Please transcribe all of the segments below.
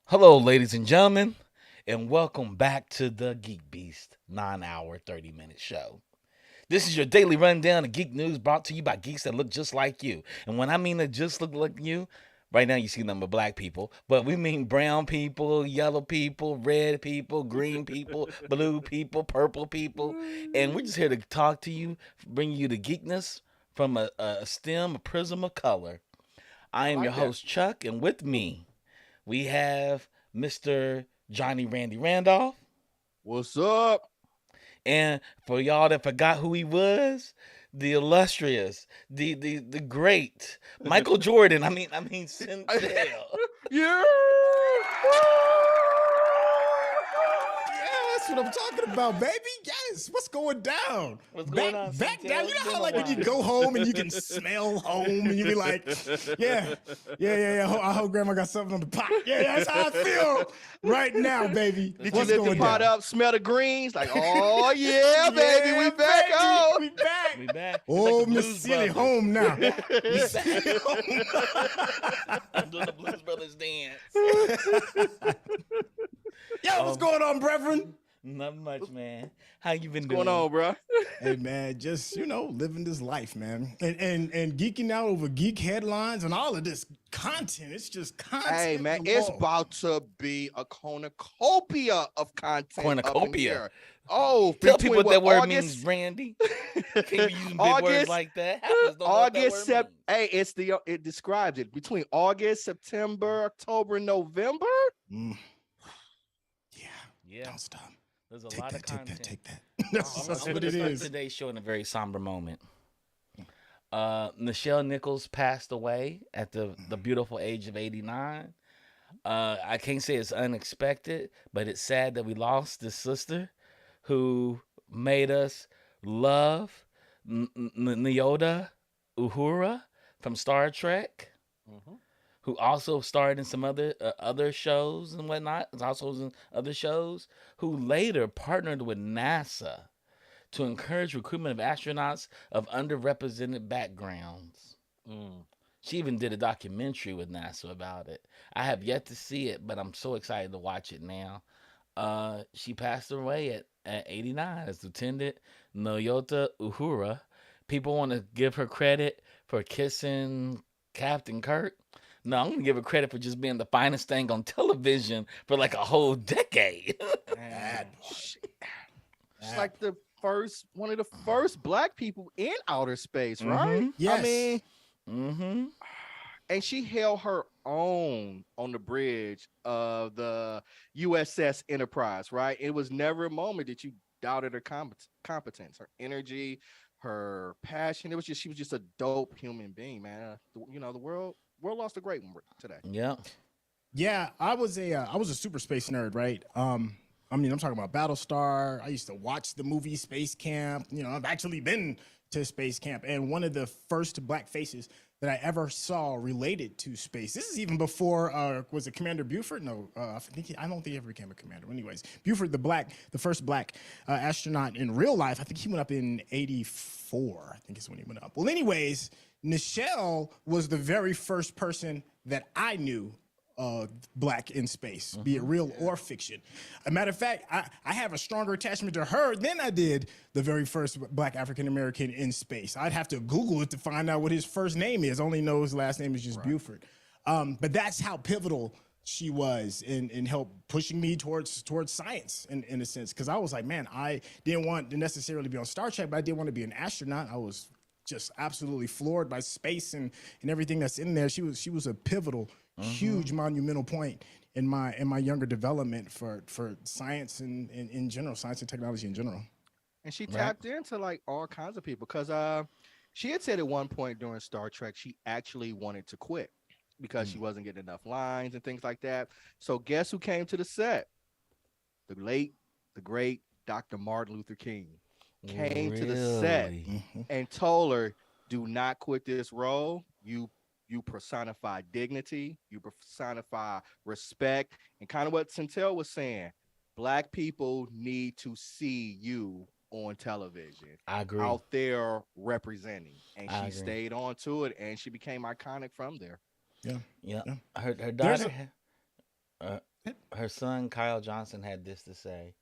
Hello, ladies and gentlemen, and welcome back to the GeekBeast 9-hour, 30-minute show. This is your daily rundown of geek news brought to you by geeks that look just like you. And when I mean that just look like you, right now you see them with black people, but we mean brown people, yellow people, red people, green people, blue people, purple people. And we're just here to talk to you, bring you the geekness from a prism of color. I am your host, Chuck, and with me, we have Mr. Johnny Randy Randolph. What's up? And for y'all that forgot who he was, the illustrious, the great Michael Jordan. I mean, Centel. Yeah. That's what I'm talking about, baby. Yes, what's going down? What's going on, back Centel? down. You know how like when you go home and you can smell home and you be like, yeah. I hope grandma got something on the pot. Yeah, that's how I feel right now, baby. Did What's you lift the pot down? up, smell the greens? Like, oh yeah, baby, we back baby, home. We back. We back. Oh, Like the Miss Blues Silly Brothers. home now. We Miss back. Silly home. I'm doing the Blues Brothers dance. Yo, what's going on, brethren? Not much, man. How you been What's doing? going on, bro? Hey man, just living this life, man, and geeking out over geek headlines and all of this content. It's just content. Hey man, it's galore. about to be a cornucopia of content. Up in Cornucopia? here. Oh, Tell between people what that word August, means, Randy. Can't be using big words August, like that. Hackers don't know what that August, word means. hey, it describes it between August, September, October, and November. Yeah. Yeah. Don't stop. There's a Take lot that, of take content. that, take that. That's I'm what gonna it start is. today's show in a very somber moment. Nichelle Nichols passed away at the beautiful age of 89. I can't say it's unexpected, but it's sad that we lost this sister who made us love Nyota Uhura from Star Trek, who also starred in some other shows and whatnot, is also in other shows, who later partnered with NASA to encourage recruitment of astronauts of underrepresented backgrounds. Mm. She even did a documentary with NASA about it. I have yet to see it, but I'm so excited to watch it now. She passed away at 89 as Lieutenant Noyota Uhura. People want to give her credit for kissing Captain Kirk. No, I'm gonna give her credit for just being the finest thing on television for like a whole decade. Man, she's like one of the first black people in outer space, right? Mhm. Yes. I mean, Mm-hmm. and she held her own on the bridge of the USS Enterprise, right? It was never a moment that you doubted her competence, her energy, her passion. It was just she was just a dope human being, man. The world lost a great one today. Yeah. Yeah, I was a super space nerd, right? I mean, I'm talking about Battlestar. I used to watch the movie Space Camp. I've actually been to Space Camp, and one of the first black faces that I ever saw related to space. This is even before was it Commander Buford? No, I don't think he ever became a commander. Anyways, Buford, the first black astronaut in real life. I think he went up in '84. I think is when he went up. Well, anyways, Nichelle was the very first person that I knew black in space, be it real or fiction. A matter of fact, I have a stronger attachment to her than I did the very first black African American in space. I'd have to Google it to find out what his first name is. Only know his last name is just Buford. But that's how pivotal she was in help pushing me towards science in a sense. Because I was like, man, I didn't want to necessarily be on Star Trek, but I did want to be an astronaut. I was just absolutely floored by space and everything that's in there. She was a pivotal, huge, monumental point in my younger development for science and in general, science and technology in general. And she tapped into like all kinds of people because she had said at one point during Star Trek she actually wanted to quit because she wasn't getting enough lines and things like that. So guess who came to the set? The late, the great Dr. Martin Luther King came to the set and told her, do not quit this role. You personify dignity, you personify respect, and kind of what Centel was saying, black people need to see you on television. I agree. Out there representing. And I she agree. stayed on to it and she became iconic from there. Yeah. Her daughter, her son Kyle Johnson had this to say.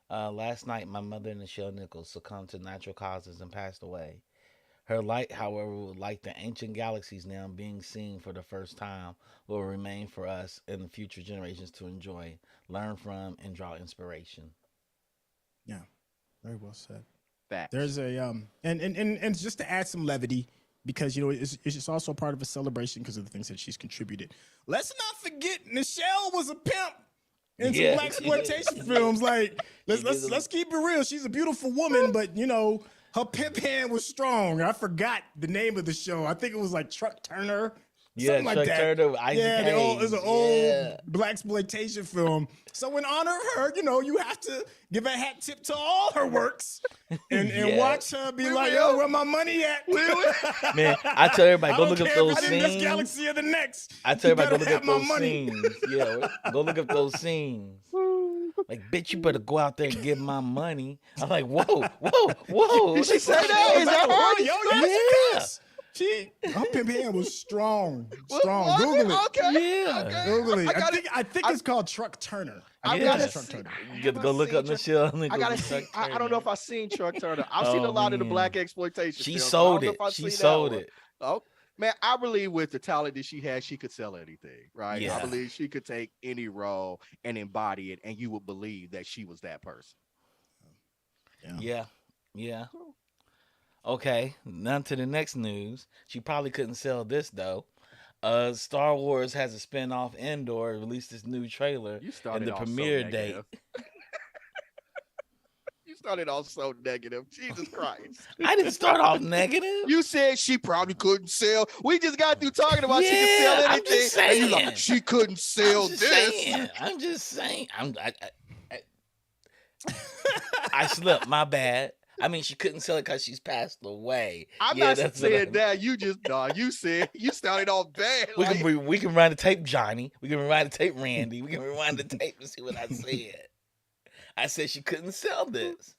Last night, my mother, Nichelle Nichols, succumbed to natural causes and passed away. Her light, however, like the ancient galaxies now being seen for the first time, will remain for us and the future generations to enjoy, learn from, and draw inspiration. Yeah, very well said. Facts. There's a and just to add some levity, because it's just also part of a celebration because of the things that she's contributed. Let's not forget Nichelle was a pimp in some black exploitation films. Like let's keep it real. She's a beautiful woman, but her pimp hand was strong. I forgot the name of the show. I think it was like Truck Turner. Something like Truck that. Turner, Isaac it was an Hayes. old black exploitation film. So in honor of her, you have to give a hat tip to all her works and watch her be like, yo, where my money at? Man, I tell everybody, I go don't look up care those if it's in this scenes. galaxy or the next. I tell You everybody, go better look up have my those money. scenes. Yeah, go look up those scenes. Like, bitch, you better go out there and get my money. I'm like, whoa. Did she say that? Is that her? Yeah. Her pimp hand was strong. Was Google it. Okay. Yeah. Okay. Google it. I I think it's called Truck Turner. I Yeah. gotta Truck see. Turner. You got to go look up Michelle. I gotta see. I don't know if I've seen Truck Turner. I've seen a lot of the man. black exploitation. She films. sold I don't it. know if I've She seen that sold one. it. Oh man, I believe with the talent that she has, she could sell anything, right? Yeah. I believe she could take any role and embody it, and you would believe that she was that person. Yeah. Okay, now to the next news. She probably couldn't sell this though. Star Wars has a spin-off Endor, released this new trailer You started and the off premiere so date. negative. You started off so negative. Jesus Christ. I didn't start off negative. You said she probably couldn't sell. We just got through talking about she could sell Yeah, I'm anything. just And you saying. like, she couldn't sell this. I'm just saying. I slipped. My bad. I mean, she couldn't sell it because she's passed away. I'm Yeah, not that's what saying I- that. You just you said you sounded all bad. We Like, can we can rewind the tape, Johnny. We can rewind the tape, Randy. We can rewind the tape and see what I said. I said she couldn't sell this.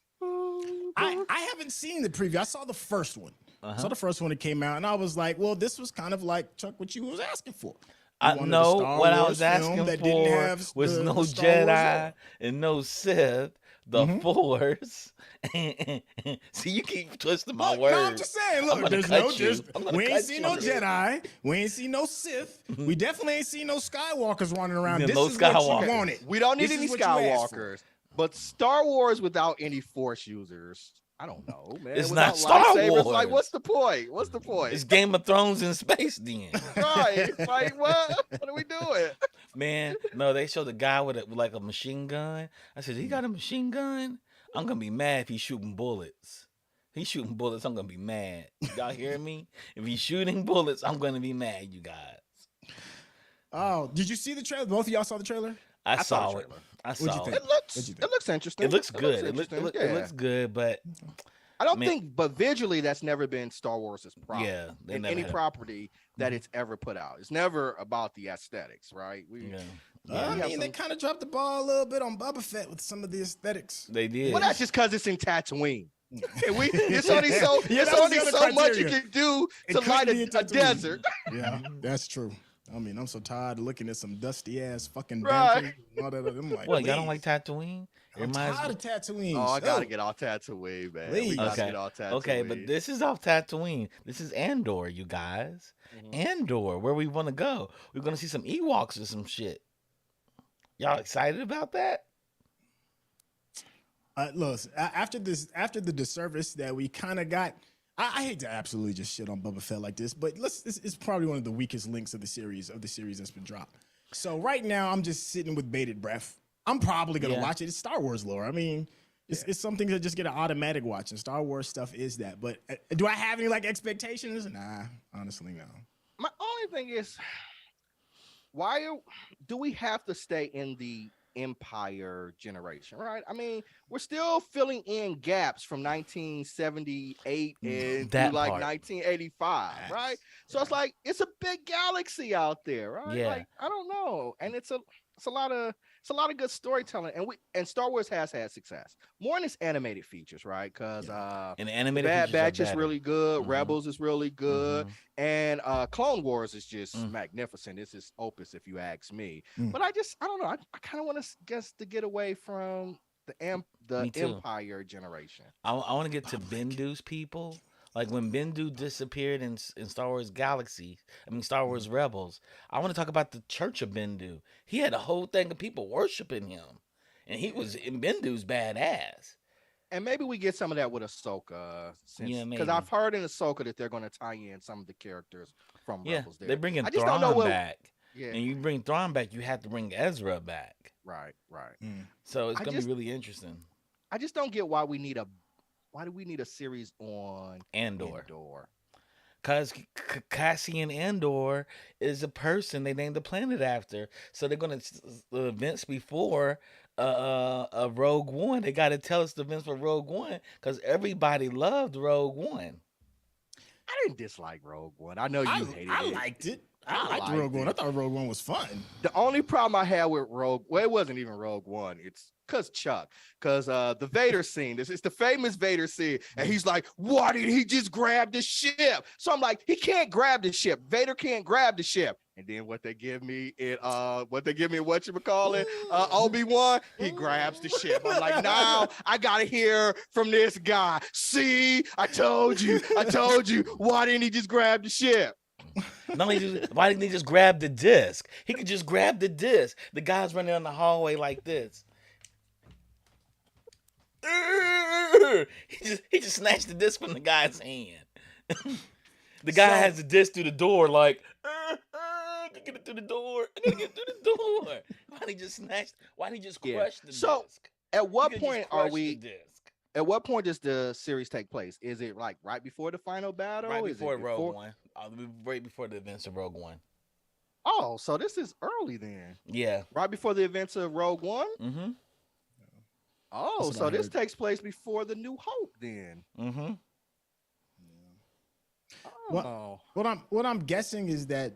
I haven't seen the preview. I saw the first one. Uh-huh. Saw the first one that came out, and I was like, well, this was kind of like Chuck, what you was asking for. I wanted a know Star what I Wars was film asking that didn't for have was the no Star Wars Jedi lore. and no Sith, the Mhm. Force. See, you keep twisting my Look, words. no, I'm just saying. I'm Look, gonna there's cut no, you. there's, I'm gonna we ain't cut seen you. no Jedi. We ain't seen no Sith. We definitely ain't seen no Skywalkers running around. Yeah, This no is what Skywalkers. you wanted. we don't need This any is what you asked for. Skywalkers, but Star Wars without any Force users. I don't know, man. It's Without not Star lightsabers, like, Wars. what's the point? What's the point? It's Game of Thrones in space, then. Right? Like, what? What are we doing? Man, no, they showed the guy with like a machine gun. I said, he got a machine gun? I'm gonna be mad if he's shooting bullets. He's shooting bullets, I'm gonna be mad. Y'all hear me? If he's shooting bullets, I'm gonna be mad, you guys. Oh, did you see the trailer? Both of y'all saw the trailer? I saw saw the it. trailer. I What'd you saw think? it. It looks What'd you think? it looks interesting. It looks good. It interesting. looks good, but I don't Man. think, but visually, that's never been Star Wars' problem. yeah, they in never any had a- property that it's ever put out. It's never about the aesthetics, right? Yeah. we I have mean, they some- kind of dropped the ball a little bit on Boba Fett with some of the aesthetics. They did. Well, that's just because it's in Tatooine. And it's only so Yeah, it's that was only the other so much you criteria. can do It to couldn't light be in a Tatooine. desert. Yeah, that's true. I mean, I'm so tired of looking at some dusty ass fucking Right. benches and all that. I'm like, What, y'all don't like please. Tatooine? It I'm reminds tired me- of Tatooine. Oh, I gotta so- get off Tatooine, man. Please. We gotta Okay. get off Tatooine. Okay, but this is off Tatooine. This is Andor, you guys. Mhm. Andor, where we want to go. We're gonna see some Ewoks or some shit. Y'all excited about that? Look, after the disservice that we kind of got, I hate to absolutely just shit on Boba Fett like this, but it's probably one of the weakest links of the series that's been dropped. So right now, I'm just sitting with bated breath. I'm probably gonna Yeah. watch it. It's Star Wars lore. I mean, it's something that just get an automatic watch, and Star Wars stuff is that. But do I have any like expectations? Nah, honestly, no. My only thing is, do we have to stay in the Empire generation, right? I mean, we're still filling in gaps from 1978 and That through like part. 1985, right? So it's like it's a big galaxy out there, right? Yeah. Like, I don't know, and it's a lot of good storytelling, and Star Wars has had success more in its animated features, right? Because And the animated Bad features are Batch is better. really good, Mhm. Rebels is really good, Mhm. and Clone Wars is just Mm. magnificent. This is opus, if you ask me. Mm. But I don't know. I kind of want to get away from the Me too. Empire generation. I want to get to Bendu's people. Like when Bendu disappeared in Star Wars Galaxy, Star Wars Rebels. I want to talk about the Church of Bendu. He had a whole thing of people worshiping him, and he was in Bendu's badass. And maybe we get some of that with Ahsoka, Yeah, because maybe. I've heard in Ahsoka that they're going to tie in some of the characters from Yeah, Rebels. There, they bring I just don't know Thrawn what. back, Yeah, and you bring Thrawn back, you have to bring Ezra back. right. So it's I gonna just- be really interesting. I just don't get why do we need a series on Andor. Andor? Because Cassian Andor is a person they named the planet after. So they're going to, the events before Rogue One, they got to tell us the events for Rogue One because everybody loved Rogue One. I didn't dislike Rogue One. I know you hated I it. liked it. I I liked liked Rogue One. it. I thought Rogue One was fun. The only problem I had with it wasn't even Rogue One. It's because Chuck, because the Vader scene. It's the famous Vader scene, and he's like, "Why did he just grab the ship?" So I'm like, he can't grab the ship. Vader can't grab the ship. And then what they give me what you call it, Obi-Wan, he grabs the ship. I'm like, now I gotta hear from this guy. See, I told you. Why didn't he just grab the ship? Why didn't he just grab the disc? He could just grab the disc. The guy's running down the hallway like this. He just snatched the disc from the guy's hand. The guy So- has the disc through the door, like, I gotta get it through the door. I gotta get through the door. Why did he just Yeah. crush the So, disc? At He what could've just point are crushed we? the disc? At what point does the series take place? Is it like right before the final battle? Right Is it before Rogue One. Right before the events of Rogue One. Oh, so this is early then. Yeah. Right before the events of Rogue One? Mm-hmm. Oh, what I so this heard. takes place before the New Hope then. Mm-hmm. What Oh. what I'm guessing is that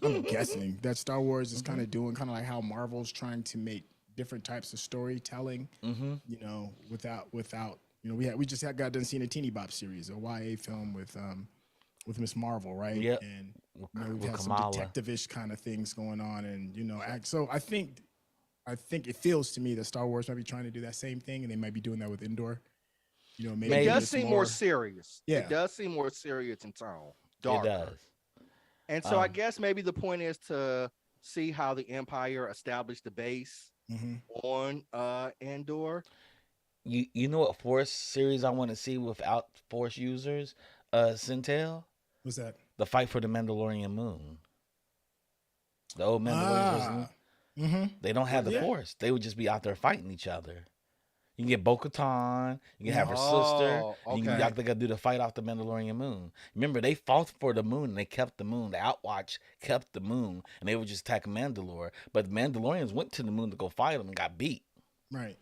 I'm guessing that Star Wars is Mm-hmm. kind of doing kind of like how Marvel's trying to make different types of storytelling. Mm-hmm. Without we just got done seeing a Teeny Bop series, a YA film with Miss Marvel, right? Yep. And we've With had some Kamala. detective-ish kind of things going on, and so I think it feels to me that Star Wars might be trying to do that same thing, and they might be doing that with Endor. Maybe It Maybe. does it's seem more serious. Yeah. It does seem more serious in tone, It darker. does. And so I Um, guess maybe the point is to see how the Empire established the base hmm on Andor. You know what Force series I want to see without Force users? Centel, What's that? the fight for the Mandalorian moon. The old Mandalorians versus Mm-hmm. they don't have the Yeah. Force. They would just be out there fighting each other. You can get Bo-Katan, you can have her sister, Oh, and okay. they got to do the fight off the Mandalorian moon. Remember, they fought for the moon and they kept the moon. The Outwatch kept the moon, and they would just attack Mandalore. But the Mandalorians went to the moon to go fight them and got beat. Right.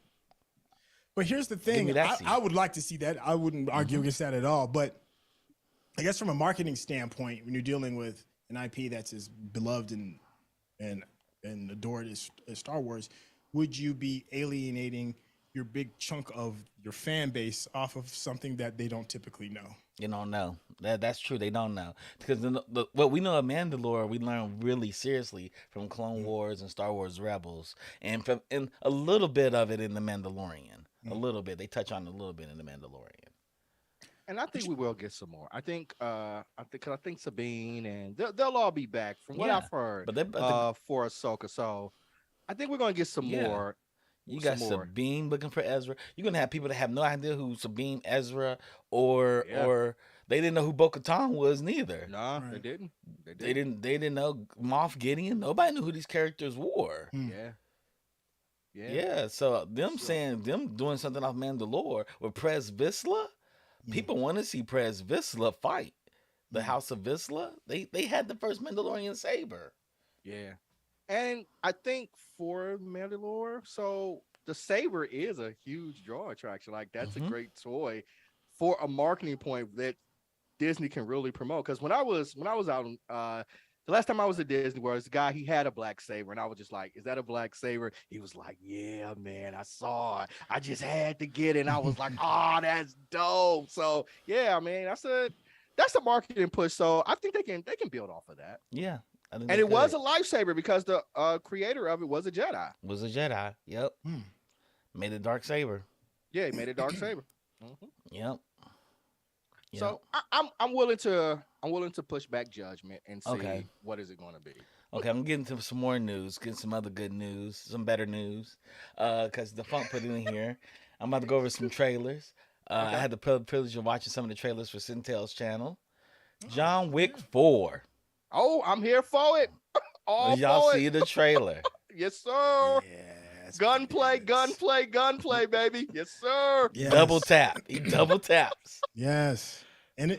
But here's the me thing. that scene. I would like to see that. I wouldn't argue against that at all. But I guess from a marketing standpoint, when you're dealing with an IP that's as beloved and adored as Star Wars, would you be alienating your big chunk of your fan base off of something that they don't typically know? You don't know. That's true. They don't know because what we know of Mandalore, we learn really seriously from Clone Wars and Star Wars Rebels, and a little bit of it in the Mandalorian. A little bit. They touch on a little bit in the Mandalorian. And I think we will get some more. I think Sabine and they'll all be back from what Yeah, I've heard. but For Ahsoka, so I think we're gonna get some Yeah. more. You some got more. Sabine looking for Ezra. You're gonna have people that have no idea who Sabine, Ezra, or they didn't know who Bo-Katan was neither. Nah, they Right. didn't. They didn't know Moff Gideon. Nobody knew who these characters were. Yeah. Yeah, so them doing something off Mandalore with Prez Vizsla, people want to see Prez Vizsla fight the House of Vizsla. They had the first Mandalorian saber. Yeah. And I think for Mandalore, so the saber is a huge draw attraction. Like that's a great toy for a marketing point that Disney can really promote. Because when I was out, the last time I was at Disney World, this guy he had a black saber, and I was just like, "Is that a black saber?" He was like, "Yeah, man, I saw it. I just had to get it." And I was like, "Oh, that's dope." So yeah, I mean, that's a marketing push. So I think they can build off of that. Yeah, I think And they it was could. a lifesaver because the creator of it was a Jedi. Was a Jedi. Yep, made a dark saber. Yeah, he made a dark saber. Yep. Yep. So I'm willing to push back judgment and see Okay. what is it going to be. Okay, I'm getting to some more news, getting some other good news, some better news. Because the Funk put it in here. I'm about to go over some trailers. I had the privilege of watching some of the trailers for Centel's channel. John Wick 4. Oh, I'm here for it. All Did y'all for see it. the trailer? Yes, sir. Yes. Gunplay, baby. Yes, sir. Yes. Double tap. He double taps. Yes. And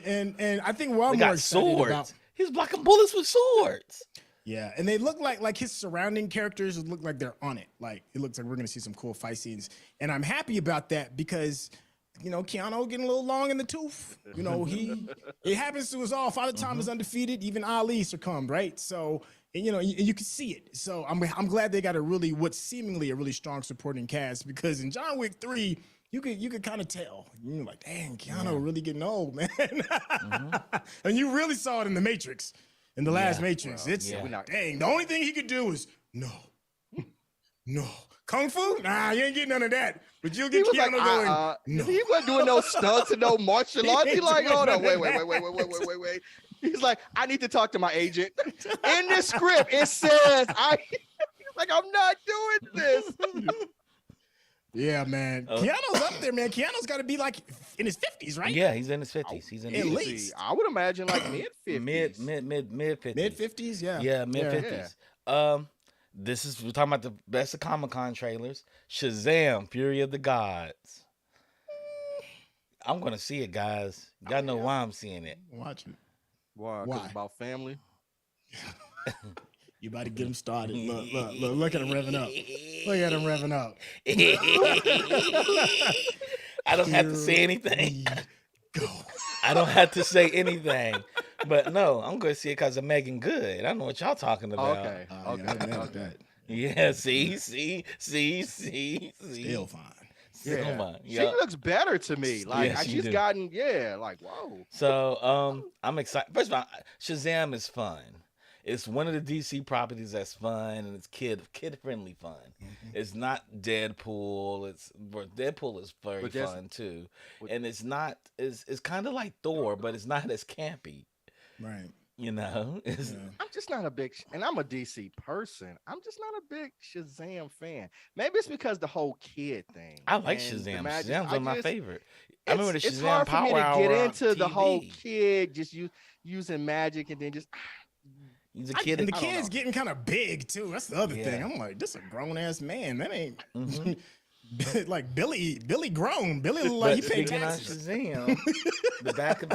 I think we're all They more got excited swords. about. He's blocking bullets with swords. Yeah, and they look like his surrounding characters look like they're on it. Like it looks like we're gonna see some cool fight scenes, and I'm happy about that because Keanu getting a little long in the tooth. It happens to us all. Father Time is undefeated. Even Ali succumbed, right? So and you can see it. So I'm glad they got what's seemingly a really strong supporting cast because in John Wick 3. You could kind of tell. You're like, dang, Keanu really getting old, man. And you really saw it in the Matrix, in the last Matrix. It's dang. The only thing he could do was no. Kung Fu? Nah, you ain't getting none of that. But you'll get Keanu going. No. He wasn't doing no stunts and no martial arts. He's like, hold on, wait. He's like, I need to talk to my agent. In this script, it says he's like, I'm not doing this. Yeah, man. Keanu's up there, man. Keanu's got to be like in his 50s, right? Yeah, he's in his 50s. He's in At his least. I would imagine like mid 50s. mid 50s. Mid 50s, yeah. Yeah, mid 50s. We're talking about the best of Comic-Con trailers. Shazam! Fury of the Gods. I'm gonna see it, guys. You gotta know why I'm seeing it. Watch it. Why? 'Cause Why? it's about family. You about to get him started. Look at him revving up. Look at him revving up. I don't have to say Here anything. we go. I don't have to say anything. But no, I'm going to see it because of Megan Good. I don't know what y'all talking about. Okay. Yeah, Okay. I'm mad at Okay. that. Yeah, see. Still fine. Still Yeah. fine. She Yeah. looks better to me. Like Yeah, she she's do. gotten, like whoa. So I'm excited. First of all, Shazam is fun. It's one of the DC properties that's fun and it's kid friendly fun. Mhm. It's not Deadpool. Deadpool is very But that's- fun too, but- and it's not. It's kind of like Thor, but it's not as campy. Right. You know, it's, Yeah. I'm just not a big, and I'm a DC person. I'm just not a big Shazam fan. Maybe it's because the whole kid thing. I like and the Shazam. magic- Shazam's I one of my just- favorite. I remember the it's Shazam hard for Power me to Hour get on into the whole TV. kid just using magic and then just. He's a kid. And the I don't kid's know. getting kind of big too. That's the other thing. Yeah. I'm like, this a grown ass man. That ain't Mhm. like Billy grown. Billy look But like he paid speaking of taxes. Shazam, the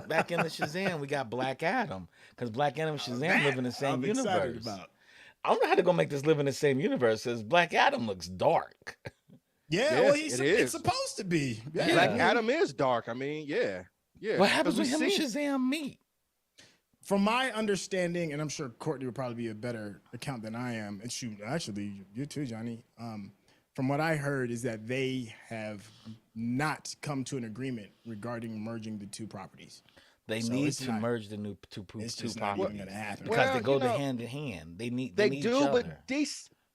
back end of Shazam, we got Black Adam because Black Adam and Shazam That live in the same I'm excited universe. about. I don't know how they're gonna make this live in the same universe because Black Adam looks dark. Yeah, well, Yes, it's it is. supposed to be. Yeah. Black Yeah. Adam is dark. I mean, yeah. What happens 'Cause when we him and seen- Shazam meet? From my understanding, and I'm sure Courtney would probably be a better account than I am, and shoot, actually, you too, Johnny. From what I heard is that they have not come to an agreement regarding merging the two properties. They So need it's to not- merge the two It's just not properties even gonna happen. because they Well, go you know, hand in hand. They need They need do, each other. but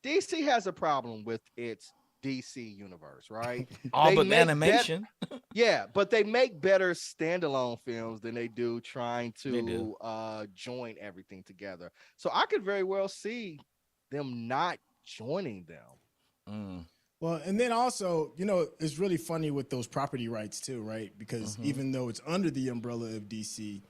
DC has a problem with its DC universe, right? all they but the make animation. Yeah, but they make better standalone films than they do trying They do. to join everything together. So I could very well see them not joining them. Mm. Well, and then also, you know, it's really funny with those property rights too, right? Because Mhm. even though it's under the umbrella of DC,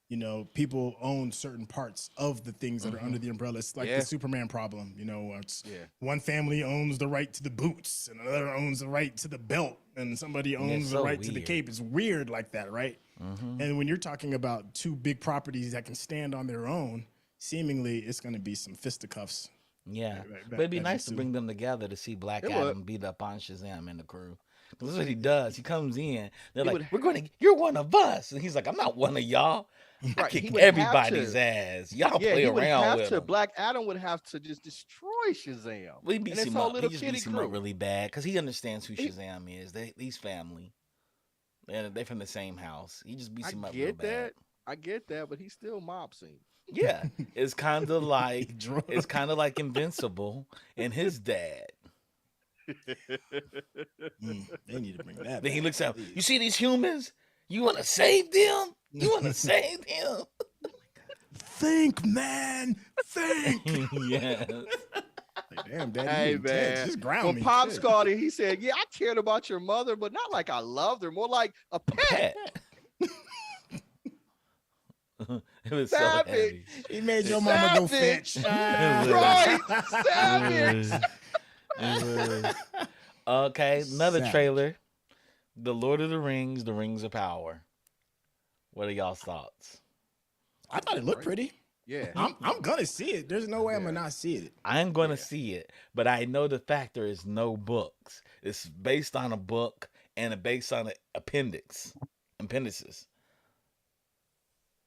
you know, people own certain parts of the things that are under the umbrella. It's like Yeah. the Superman problem, you know, it's Yeah. one family owns the right to the boots and another owns the right to the belt and somebody owns the so right to the weird. cape. It's weird like that, right? Mhm. And when you're talking about two big properties that can stand on their own, seemingly it's going to be some fisticuffs. Yeah, that- but it'd be that nice to ensue. bring them together to see Black It would. Adam beat up on Shazam and the crew. 'Cause that's what he does. He comes in. They're He like, would- "You're one of us," and he's like, "I'm not one of y'all. I Right, he kick would have everybody's to. ass. Y'all Yeah, play he would around have with to. him." Black Adam would have to just destroy Shazam. Well, he beats and his him whole up. He little just kitty beats him crew. up really bad because he understands who He- Shazam is. He's family, and they're from the same house. He just beats I him up real get bad. that. I get that, but he still mobs him. Yeah, it's kind of like Drunk. it's kind of like Invincible and his dad. They need to bring that. Then he back, looks out. please. You see these humans? You want to save them? You want to save them? Think, man. Think. Yeah. Like, damn, Daddy, Hey you intense. man, Just ground when me. Pops shit. called it, he said, "Yeah, I cared about your mother, but not like I loved her, more like a pet." It was Stop so it. heavy. He made your mama go Savage. fetch. Right, savage. It was. Okay, another Savage. trailer. The Lord of the Rings, The Rings of Power. What are y'all's thoughts? I thought it looked pretty. Yeah, I'm gonna see it. There's no way I'm Yeah. gonna not see it. I'm going to Yeah. see it, but I know the fact there is no books. It's based on a book and it's based on an appendices.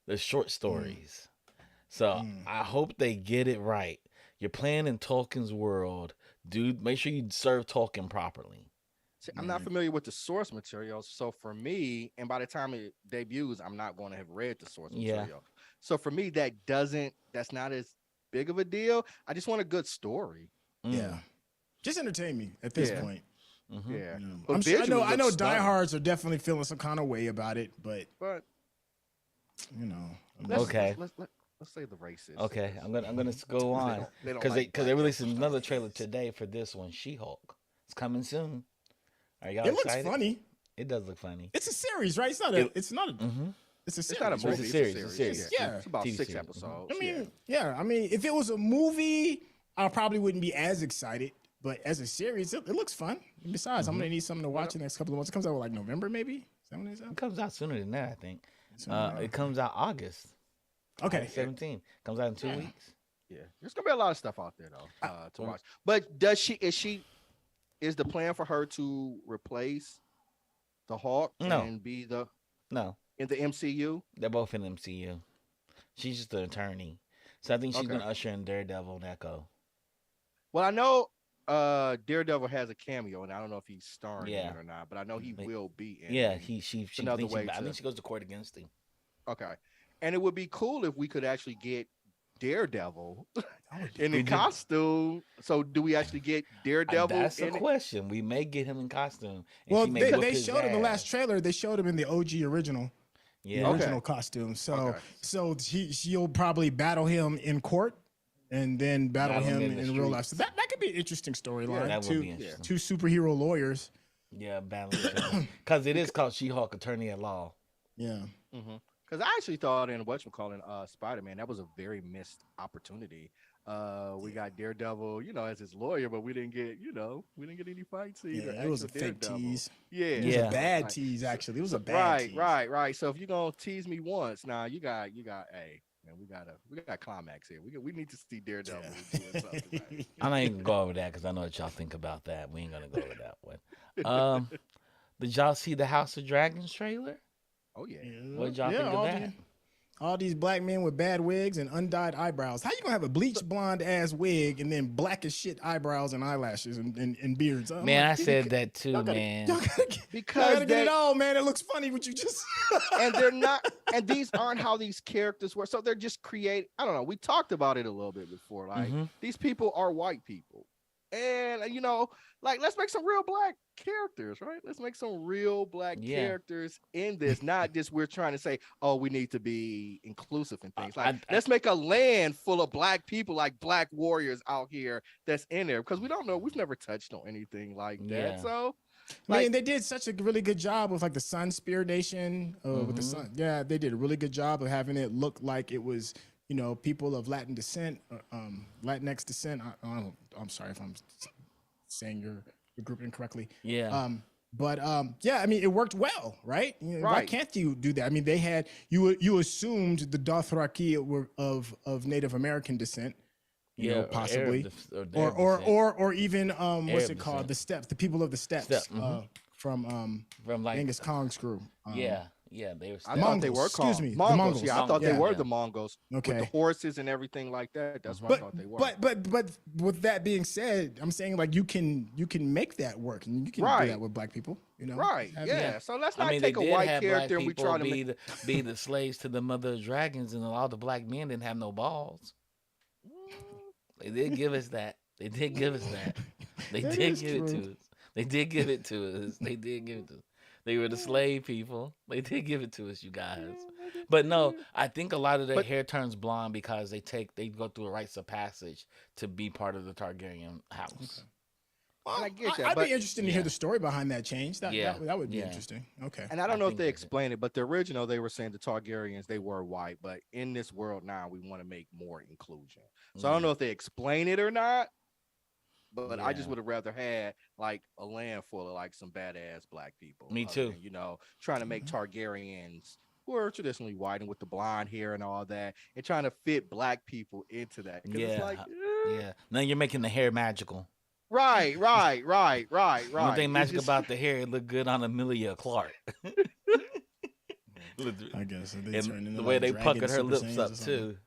The short stories. So Mm. I hope they get it right. You're playing in Tolkien's world, dude. Make sure you serve Tolkien properly. See, I'm not familiar with the source material, so for me, and by the time it debuts, I'm not going to have read the source Yeah. material. So for me, that's not as big of a deal. I just want a good story. Yeah. Just entertain me at this Yeah. point. Mhm. Yeah, You know, But I'm sure, I know visually looks stunning. diehards are definitely feeling some kind of way about it, but but you know, Okay. Let's say the racist. Okay, I'm gonna go on because they released another trailer today for this one, She-Hulk. It's coming soon. Are y'all it looks excited? funny. It does look funny. It's a series, right? It's not It- a. It's not a. Mm-hmm. It's a It's series. not a right? movie. It's a series, It's it's a series. Yeah. it's about TV 6 series. episodes. I mean, yeah. I mean, if it was a movie, I probably wouldn't be as excited. But as a series, it looks fun. And besides, I'm gonna need something to watch in the next couple of months. It comes out like November, maybe. Is that when it's out? It comes out sooner than that, I think. Sooner. It comes out August Okay. 17. Comes out in 2 Yeah. weeks. Yeah, there's gonna be a lot of stuff out there though to watch. But is she is the plan for her to replace the Hawk No, and be the no, in the MCU? they're both in MCU. She's just an attorney, so I think she's Okay. gonna usher in Daredevil and Echo. Well, I know Daredevil has a cameo, and I don't know if he's starring in Yeah, it or not, but I know he Like, will be in it. yeah. And She another thinks way I to think she goes to court against him. okay. And it would be cool if we could actually get Daredevil in the We just costume. So do we actually get Daredevil that's a in it? question. We may get him in costume, and Well, she may whip they his showed in the last ass. trailer. They showed him in the OG original, the Yeah, Okay. original costume. So Okay. she'll probably battle him in court, and then battle Battle him him in the in real life. So streets. that could be an interesting storyline. that would two be interesting. two superhero lawyers. Yeah, balance because it is called She-Hulk, Attorney at Law. Yeah. Because I actually thought in whatchamacallit, Spider-Man, that was a very missed opportunity. We got Daredevil, as his lawyer, but we didn't get, any fight scenes. Yeah, or it was a actual fake Daredevil. tease. Yeah, It was Yeah. a bad Like, tease, actually. It was a bad right, tease. right. So if you're gonna tease me once, now you got, hey, man, we got climax here. We need to see Daredevil doing something. Right? I'm not even gonna go over that because I know what y'all think about that. We ain't gonna go over that one. Did y'all see the House of Dragons trailer? Oh yeah. What did y'all think of that? All these black men with bad wigs and undyed eyebrows. How you gonna have a bleach blonde ass wig and then black as shit eyebrows and eyelashes and beards? I'm Man, I like, said that too, y'all gotta- man. Y'all gotta get, Because y'all gotta get they- it all, man. It looks funny what you just. and they're not, and these aren't how these characters were. So they're just create. I don't know. We talked about it a little bit before. Like Mhm. these people are white people, and like let's make some real black characters, right? Let's make some real black Yeah. characters in this. Not just we're trying to say, oh, we need to be inclusive and things. Like I- let's make a land full of black people, like black warriors out here that's in there, because we don't know. We've never touched on anything like that. Yeah. So. I mean, they did such a really good job with like the Sun Spear Nation with the Mhm. sun. Yeah, they did a really good job of having it look like it was, people of Latin descent, Latinx descent. I'm sorry if I'm saying your group incorrectly. Yeah. But yeah, I mean, it worked well, right? Why Right. can't you do that? I mean, they had you assumed the Dothraki were of Native American descent, or possibly, Arab or descent. or even what's it Arab called? descent. The steppes, the people of the steppes, from from like Genghis Khan's crew. yeah, they were. I still- thought they Mongols, were excuse called me, the Mongols. Mongols. Yeah, I thought they Yeah. were the Mongols with Okay. the horses and everything like that. That's what I thought they were. But with that being said, I'm saying like you can make that work, and you can do Right. that with black people. right, Have- yeah. So let's not I mean, they take a did white have black character and we people try to be make. be the slaves to the mother of dragons, and a lot of the black men didn't have no balls. They did give us that. They did give us that. They That did is give it true. to us. They did give it to us. They did give it to us. They were the slave people. They did give it to us, you guys. But no, I think a lot of their But- hair turns blonde because they go through a rites of passage to be part of the Targaryen house. Well, I get that, I'd but- be interested to Yeah. hear the story behind that change. That would be Yeah. interesting. Okay. And I don't I know if think they they did. explained it, but the original they were saying the Targaryens they were white, but in this world now we want to make more inclusion. So I don't know if they explain it or not. But I just Yeah. would have rather had like a land full of like some badass black people. Me other too. than, trying to make Targaryens who are traditionally white and with the blonde hair and all that, and trying to fit black people into that. 'Cause it's Yeah. like, Yeah. Now you're making the hair magical. right. One thing It's magic just- about the hair, it looked good on Amelia Clark. I guess they And turned into the way like they dragon puckered her Super lips Saiyans up or something. too.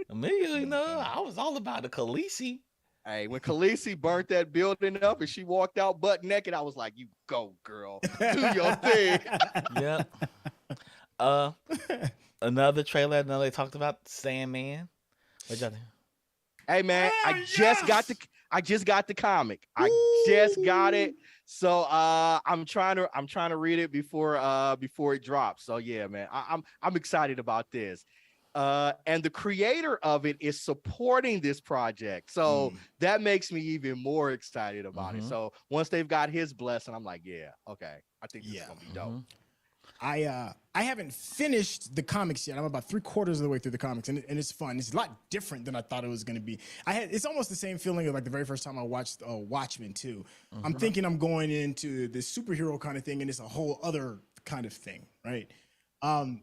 Amelia, I was all about the Khaleesi. Hey, when Khaleesi burnt that building up and she walked out butt naked, I was like, "You go, girl, do your thing." Yeah. Another trailer. Another they talked about Sandman. What y'all think? Hey man, Oh, I just got the comic. I just got it. So I'm trying to read it before it drops. So yeah, man, I'm excited about this. And the creator of it is supporting this project. So that makes me even more excited about it. Mhm. So once they've got his blessing, I'm like, yeah, okay. I think this is gonna be dope. Mhm. I haven't finished the comics yet. I'm about 3/4 of the way through the comics, and it's fun. It's a lot different than I thought it was going to be. It's almost the same feeling of like the very first time I watched Watchmen too. I'm thinking I'm going into this superhero kind of thing, and it's a whole other kind of thing, right? And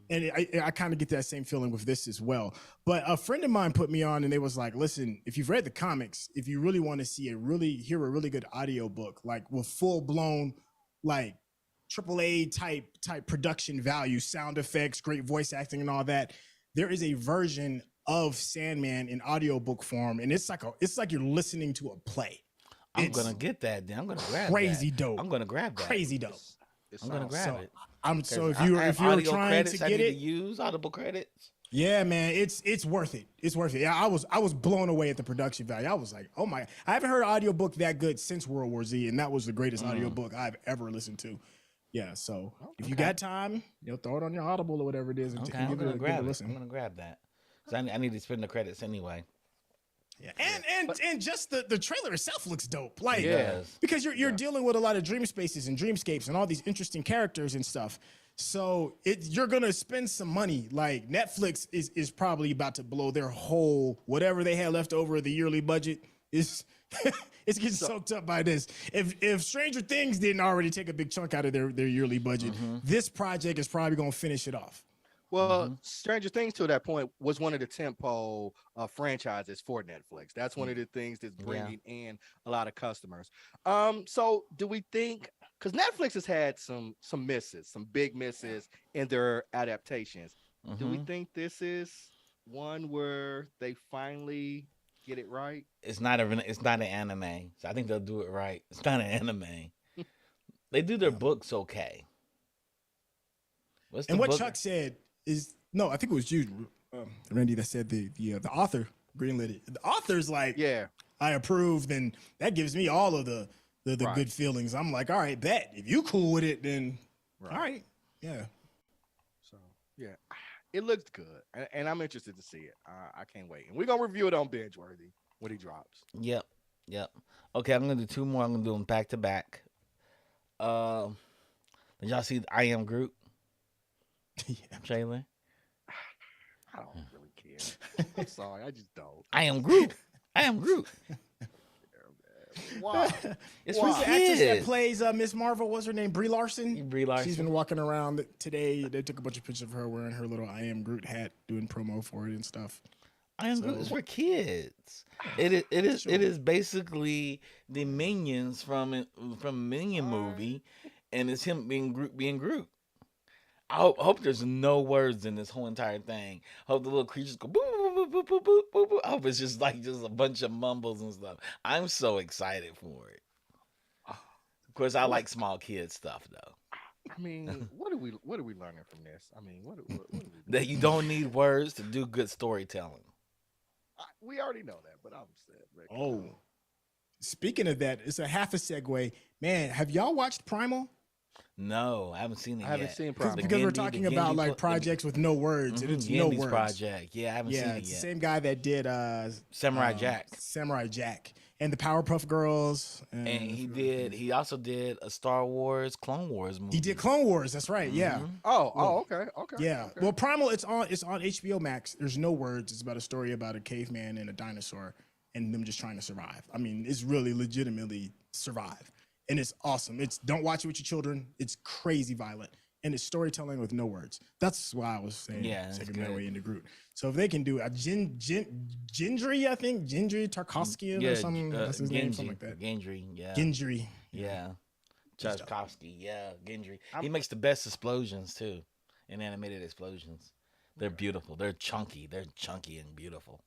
I kind of get that same feeling with this as well. But a friend of mine put me on, and they was like, "Listen, if you've read the comics, if you really want to hear a really good audiobook, like with full blown, like AAA type production value, sound effects, great voice acting, and all that, there is a version of Sandman in audiobook form, and it's like you're listening to a play. I'm It's gonna get that. Then I'm gonna grab crazy that. dope. I'm gonna grab that. Crazy dope. It I'm gonna sounds grab So it. so 'Cause I have if you're audio trying credits to I get need to it, use audible credits. yeah, man, it's worth it. It's worth it. Yeah, I was blown away at the production value. I was like, oh my! I haven't heard an audiobook that good since World War Z, and that was the greatest audiobook I've ever listened to. Yeah, so if you Okay. got time, throw it on your Audible or whatever it is, and, Okay, and I'm gonna give it a grab it. listen. I'm gonna grab that because I need to spend the credits anyway. Yeah, and just the trailer itself looks dope. Like, It does. because you're dealing with a lot of dream spaces and dreamscapes and all these interesting characters and stuff. So you're gonna spend some money. Like Netflix is probably about to blow their whole whatever they had left over of the yearly budget is it's getting soaked up by this. If Stranger Things didn't already take a big chunk out of their yearly budget, this project is probably gonna finish it off. Well, Stranger Things to that point was one of the tentpole franchises for Netflix. That's one of the things that's bringing in a lot of customers. So do we think, because Netflix has had some misses, some big misses in their adaptations, do we think this is one where they finally get it right? It's not an anime, so I think they'll do it right. It's not an anime. They do their books okay. What's And the what book? Chuck said is no, I think it was you, Randy, that said the author greenlit it. The author's like, Yeah. I approve, then that gives me all of the Right. good feelings. I'm like, all right, bet. If you cool with it, then Right. all right. Yeah. So yeah, it looks good, and I'm interested to see it. I can't wait, and we're gonna review it on Binge Worthy when he drops. Yep. Okay, I'm gonna do two more. I'm gonna do them back to back. Did y'all see the I Am Groot Yeah. trailer? I don't really care. I'm sorry, I just don't. I am Groot. I am Groot. Wow. It's Who's for the actress that kids. plays Miss Marvel? What's her name? Brie Larson. Brie Larson. She's been walking around today. They took a bunch of pictures of her wearing her little I Am Groot hat, doing promo for it and stuff. I am Groot. It's for kids. It is basically the minions from Minion movie, and it's him being Groot. I hope there's no words in this whole entire thing. Hope the little creatures go boop boop boop boop boop boop boop. I hope it's just a bunch of mumbles and stuff. I'm so excited for it. Of course, I like small kid stuff though. I mean, what are we learning from this? I mean, what are we doing? That you don't need words to do good storytelling. We already know that, but I'm sad. Rick. Oh, speaking of that, it's a half a segue. Man, have y'all watched Primal? No, I haven't seen it I haven't yet. seen Primal. Because we're Genndy- talking the about Genndy like pl- projects with no words, and it's no Gendy's words. project. Yeah, I haven't seen Yeah, it it's the yet. same guy that did Samurai Jack. Samurai Jack, and the Powerpuff Girls. And he also did a Star Wars Clone Wars movie. He did Clone Wars. That's right. Yeah. Okay. Yeah. Okay. Well, Primal, it's on HBO Max. There's no words. It's about a story about a caveman and a dinosaur and them just trying to survive. I mean, it's really legitimately survive. And it's awesome. Don't watch it with your children. It's crazy violent. And it's storytelling with no words. That's why I was saying taking my way into Groot. So if they can do a Gendry, I think Gendry Tarkovskian or something. That's his name, something like that. Gendry, yeah. Gendry. Yeah. Tchaikovsky, yeah, Gendry. He makes the best explosions too, in animated explosions. They're beautiful. They're chunky. They're chunky and beautiful.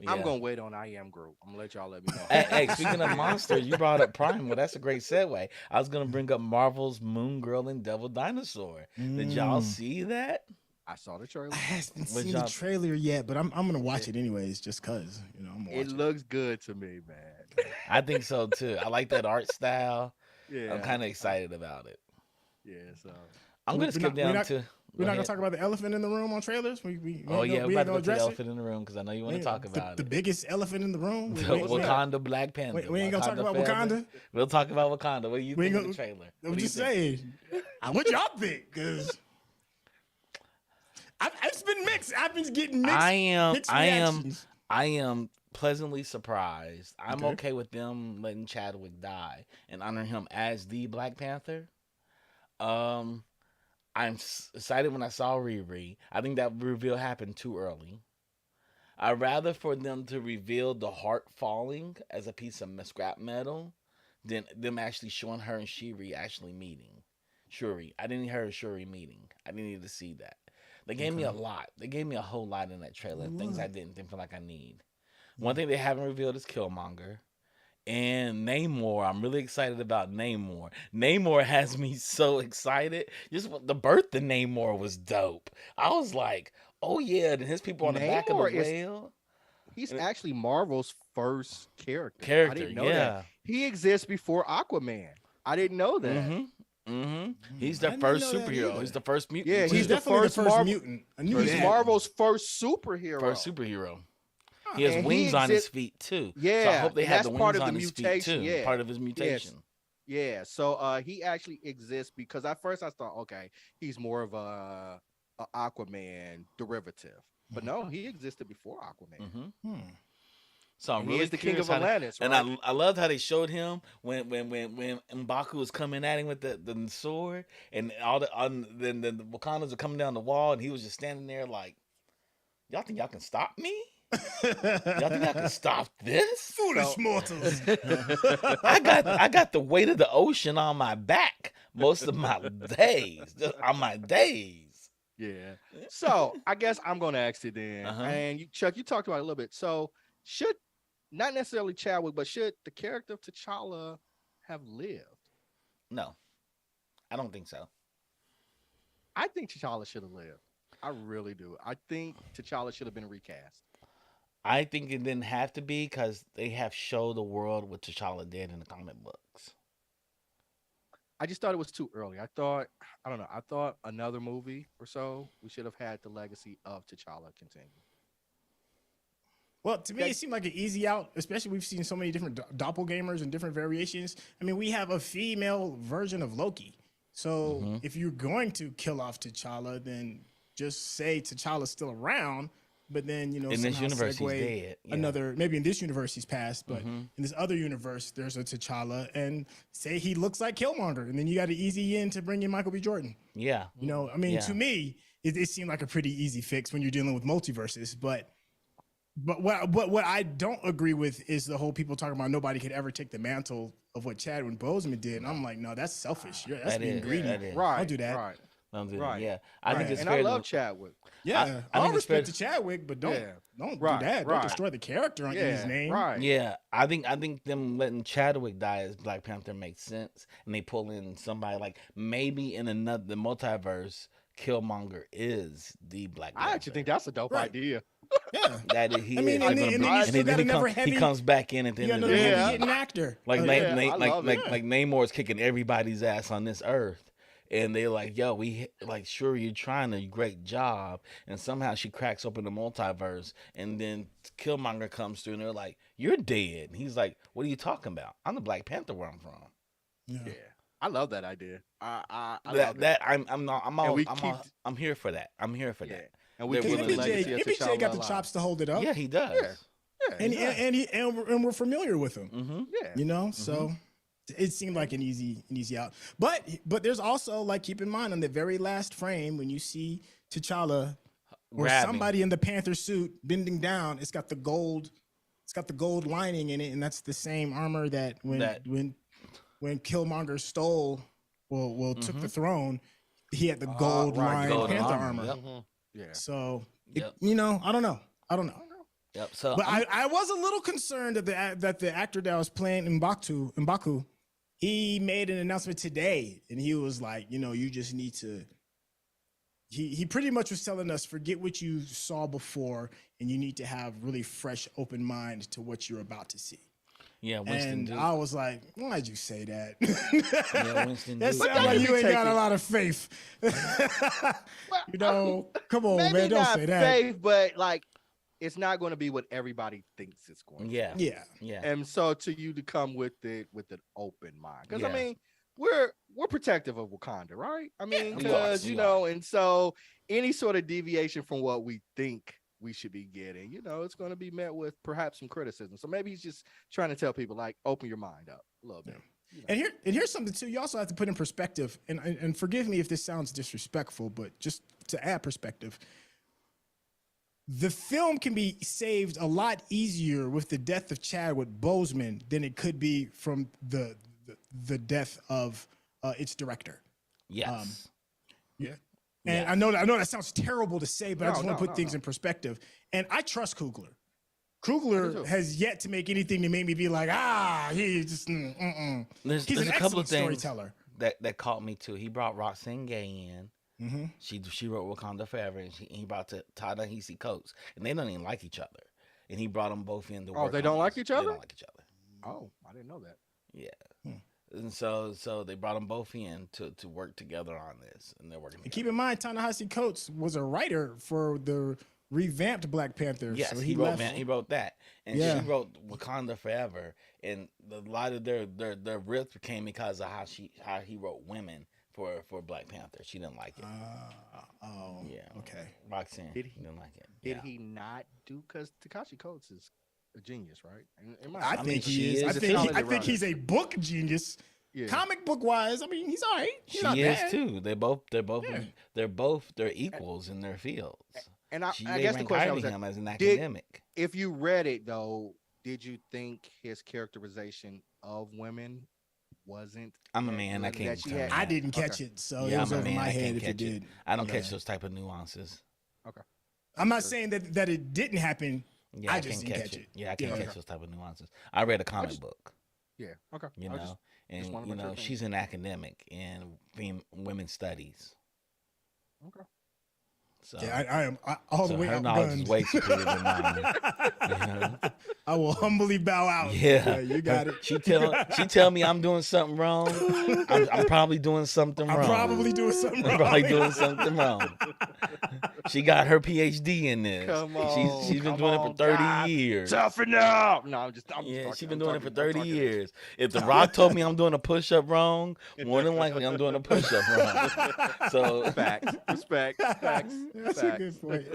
I'm gonna wait on I Am Groot. I'm gonna let y'all let me know. Hey, speaking of monsters, you brought up Primal. That's a great segue. I was gonna bring up Marvel's Moon Girl and Devil Dinosaur. Did y'all see that? I saw the trailer. I haven't What seen y'all- the trailer yet, but I'm gonna watch it anyways, just cause I'm gonna watch It looks good to me, man. I think so too. I like that art style. Yeah. I'm kind of excited about it. Yeah. So I'm gonna skip down to. We're not ahead. gonna talk about the elephant in the room on trailers. We Oh yeah, we're ain't about to go to the address it. elephant in the room because I know you want to talk about the it. biggest elephant in the room. The Wakanda Black Panther. We ain't gonna talk about Wakanda. Wakanda. We'll talk about Wakanda. What do you We think ain't of the gonna- trailer? I'm What do you just think? saying. What y'all think? Because it's been mixed. I've been getting mixed. Mixed reactions. I am pleasantly surprised. I'm Okay. okay with them letting Chadwick die and honor him as the Black Panther. excited when I saw Riri. I think that reveal happened too early. I'd rather for them to reveal the heart falling as a piece of scrap metal than them actually showing her and Shuri actually meeting. Shuri. I didn't hear Shuri meeting. I didn't need to see that. They gave me a Okay. lot. They gave me a whole lot in that trailer. Things I What? didn't feel like I need. One thing they haven't revealed is Killmonger. And Namor, I'm really excited about Namor. Namor has me so excited. Just the birth of Namor was dope. I was like, oh yeah, and his people on the back of the Namor is whale. he's And actually Marvel's first character. I character, didn't know that. yeah. He exists before Aquaman. I didn't know that. Mm-hmm. Mm-hmm. He's I the didn't first know that superhero. either. He's the first Yeah, mutant He's he's too. the definitely the first first Marvel. mutant. I knew First He's that. Marvel's first superhero. First superhero. Huh. He has And wings he on his exists. feet too. So I Yeah, hope they and have that's the part wings of the on his feet mutation. too. Yeah. Part of his Yes. mutation. Yeah. So he actually exists because at first I thought, okay, he's more of a Aquaman derivative. But no, he existed before Aquaman. Mm-hmm. Hmm. So I'm And he really is the king curious of how. Atlantis, And right? I loved how they showed him when M'Baku was coming at him with the sword, and all then the Wakandas were coming down the wall, and he was just standing there like, y'all think y'all can stop me? Y'all think y'all can stop this? Foolish So mortals. I got the weight of the ocean on my back most of my days. Just on my days. yeah. So I guess I'm gonna ask you then. Uh-huh. And you, Chuck, you talked about it a little bit. So should not necessarily Chadwick, but should the character of T'Challa have lived? No, I don't think so. I think T'Challa should have lived. I really do. I think T'Challa should have been recast. I think it didn't have to be because they have showed the world what T'Challa did in the comic books. I just thought it was too early. I don't know. I thought another movie or so, we should have had the legacy of T'Challa continue. Well, to me, That- it seemed like an easy out, especially we've seen so many different doppelgamers and different variations. I mean, we have a female version of Loki. So Mhm. if you're going to kill off T'Challa, then just say T'Challa's still around, but then, you know, In this somehow universe, he's segue dead. Yeah. another, maybe in this universe he's passed, but Mhm. in this other universe, there's a T'Challa, and say he looks like Killmonger, and then you got an easy in to bring in Michael B. Jordan. Yeah. You know, I mean, Yeah. to me, it seemed like a pretty easy fix when you're dealing with multiverses. But what I don't agree with is the whole people talking about nobody could ever take the mantle of what Chadwick Boseman did. And I'm like, no, that's selfish. That's That being is, greedy. that is. Right. Don't do that. Right. Don't do that. Right. Yeah. I think Right. it's And fair I to- love Chadwick. Yeah, I all think it's fair respect to Chadwick, but don't Yeah. don't Right, do that. right. Don't destroy the character in his Yeah. name. Right. Yeah, I think them letting Chadwick die as Black Panther makes sense, and they pull in somebody like maybe in another the multiverse, Killmonger is the Black Panther. I actually think that's a dope Right. idea. Yeah. that is, he I mean, is and gonna then be- you still then got he, another he heavy. comes back in at the You got end of another the Yeah. heavy movie. hitting actor. Like, Yeah, I love it. like Namor's kicking everybody's ass on this earth, and they're like, "Yo, like, sure, you're trying a great job," and somehow she cracks open the multiverse, and then Killmonger comes through, and they're like, "You're dead." And he's like, "What are you talking about? I'm the Black Panther where I'm from." Yeah. Yeah. I love that idea. I love That that. I'm not I'm we all, I'm here for that. I'm here for Yeah. that. And we They're keep willing the to do legacy of MPJ got the T'Challa chops to hold it up. Yeah, he does. Yeah. Yeah. and, yeah. and we're familiar with him. Mm-hmm. Yeah. You know, so it seemed like an easy out. But there's also, like, keep in mind on the very last frame when you see T'Challa or Grabbing. somebody in the Panther suit bending down, it's got the gold lining in it, and that's the same armor that when Killmonger stole took the throne, he had the gold right, lined gold Panther armor, armor. yep. Mhm. Yeah. So Yep. you know, I don't know. Yep. So But I was a little concerned that the actor that was playing M'Baku, he made an announcement today, and he was like, you know, you just need to. He pretty much was telling us, forget what you saw before, and you need to have really fresh, open mind to what you're about to see. yeah, Winston And Duke. I was like, why'd you say that? Yeah, Winston That Duke. sounds like you you ain't take got a it- lot of faith. You know, come on, Maybe man, don't not say that. faith, but like it's not going to be what everybody thinks it's going to Yeah. Yeah. Yeah. And so to you to come with it with an open mind. Because I Yeah. mean, we're protective of Wakanda, right? I mean, we because are, you we know, and so any sort of deviation from what we think we should be getting, you know, it's going to be met with perhaps some criticism. So maybe he's just trying to tell people, like, open your mind up a little bit. And here's something too. You also have to put in perspective, and forgive me if this sounds disrespectful, but just to add perspective, the film can be saved a lot easier with the death of Chadwick Boseman than it could be from the death of its director. Yes. Yeah. And Yes. I know that sounds terrible to say, but I just want to put things no. in perspective. And I trust Coogler. Me Coogler too. has yet to make anything that made me be like, he just, There's He's an a couple excellent of things storyteller. that caught me too. He brought Roxanne Gay in. Mm-hmm. She wrote Wakanda Forever, and he brought Ta-Nehisi Coates, and they don't even like each other. And he brought them both in to work. they don't on like this. each other? They don't like each other. Oh, I didn't know that. Yeah. And so they brought them both in to work together on this, and they're working And together. keep in mind, Ta-Nehisi Coates was a writer for the revamped Black Panther. Yes, so he wrote that, and Yeah. she wrote Wakanda Forever, and a lot of their rift came because of how he wrote women for Black Panther. She didn't like it. Yeah. Okay. Roxanne Did he- didn't like it. Did Yeah. he not do? Because Takashi Coates is a genius, right? I mean, think she he is. is I a think talented I think he's a book genius. Yeah. Comic book wise, I mean, he's all right. He's not She is bad. too. They're both Yeah. equals in their fields. And I They guess the rank question highly was, him as an academic. if you read it though, did you think his characterization of women wasn't? I'm a that man. I good, can't that she tell had- you. I didn't Okay. catch it, so Yeah, it was I'm a over man. my I head can't if it catch it. did. I don't Yeah. catch those type of nuances. I'm not saying that it didn't happen. Yeah, I I just can't didn't catch catch it. it. Yeah, I can't Yeah. catch those type of nuances. I read a comic book. Yeah. Okay. You I know, just and wanna you make know sure she's an academic in women's studies. okay. So Yeah, I am all the so way her knowledge outgunned. is way superior than mine. You know? I will humbly bow out. Yeah, you got it. She tell me I'm doing something wrong. I'm probably doing something wrong. I'm probably doing something I'm wrong. probably doing something wrong. She got her PhD in this. Come on, She's been come doing it on, for 30 God. years. Toughen up. No, I'm just. Yeah, she's been I'm doing it for talking- 30 I'm talking- years. If The Rock told me I'm doing a push-up wrong, more than likely I'm doing a push-up wrong. So Facts, respect, facts. That's facts. a good point.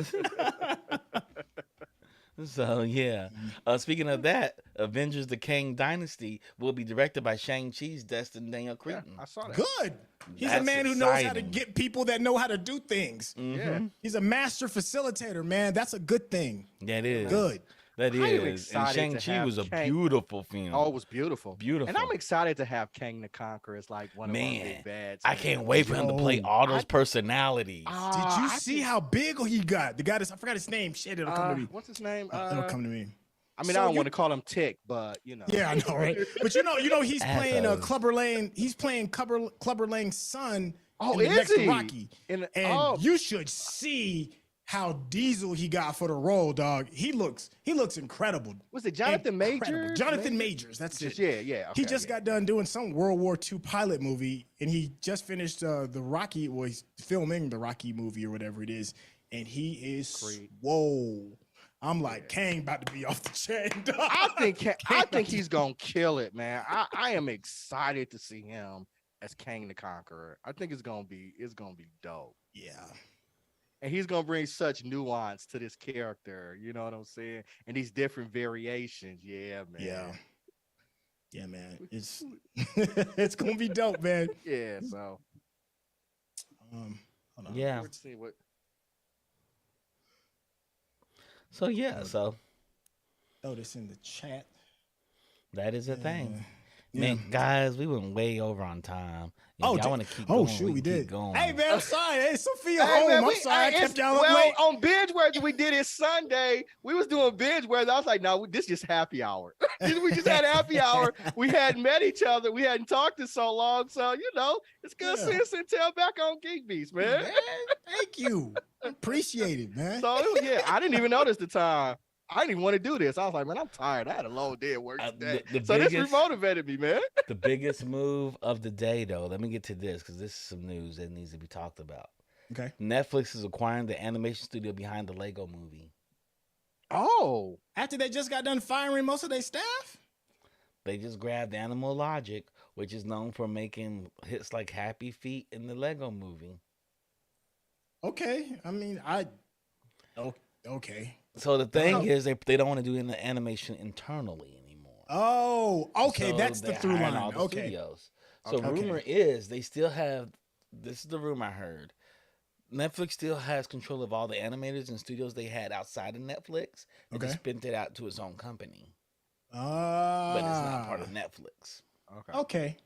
So yeah. Speaking of that, Avengers: The Kang Dynasty will be directed by Shang-Chi's Destin Daniel Yeah, Cretton. I saw that. Good. He's a That's man who knows how to exciting. get people that know how to do things. Yeah. He's a master facilitator, man. That's a good thing. That is Good. That I am is. And excited to Shang-Chi have was a Kang- beautiful film. Oh, it was beautiful. Beautiful. And I'm excited to have Kang the Conqueror as like one of our Man, big bads. I can't wait for him to play Yo, all those personalities. Did you I see think- how big he got? The guy I forgot his name. Shit, it'll come to me. What's his name? It'll come to me. I mean, So I don't you- want to call him Tick, but you know. Yeah, I know, right? But you know, he's playing Assholes. Clubber Lang. He's playing Clubber Lang's son. Oh, in the is next he? Rocky. In- And oh. you should see how Diesel he got for the role, dog. He looks incredible. Was it Jonathan Incredible. Majors? Jonathan Majors. That's it. Yeah. He okay, just yeah. got done doing some World War II pilot movie, and he just finished the Rocky. Well, he's filming the Rocky movie or whatever it is, and he is Creed. whoa. I'm like, Kang about to be off the chain, dog. I think he's gonna kill it, man. I am excited to see him as Kang the Conqueror. I think it's gonna be dope. Yeah. And he's gonna bring such nuance to this character, you know what I'm saying? And these different variations. Yeah, man. Yeah, man. It's it's gonna be dope, man. Yeah, so Hold on. Yeah. let's see what So yeah, so Throw this in the chat. that is a thing. Yeah. Man, guys, we went way over on time. If Oh, y'all want to keep oh going, shoot, we can keep did. going. Hey man, I'm sorry. Hey, Sophia Hey, home. man, I'm sorry. I kept y'all up well, late. on binge worthy we did it Sunday. We was doing binge worthy. I was like, no, this just happy hour. We just had happy hour. We hadn't met each other. We hadn't talked in so long. So you know, it's good Yeah. seeing Centel back on GeekBeast, man. Man, thank you. Appreciate it, man. So yeah, I didn't even notice the time. I didn't even want to do this. I was like, man, I'm tired. I had a long day at work today. the So this biggest- remotivated me, man. The biggest move of the day, though, let me get to this because this is some news that needs to be talked about. Okay. Netflix is acquiring the animation studio behind the Lego movie. Oh, After they just got done firing most of their staff? They just grabbed Animal Logic, which is known for making hits like Happy Feet in the Lego movie. Okay. I mean, okay. So the thing is, they don't want to do any animation internally anymore. Oh, okay, So that's the they're through hiring line. all the Okay. studios. So Okay. rumor is they still have. This is the rumor I heard. Netflix still has control of all the animators and studios they had outside of Netflix. They just Okay. spent it out to its own company, but it's not part Ah. of Netflix. Okay. Okay.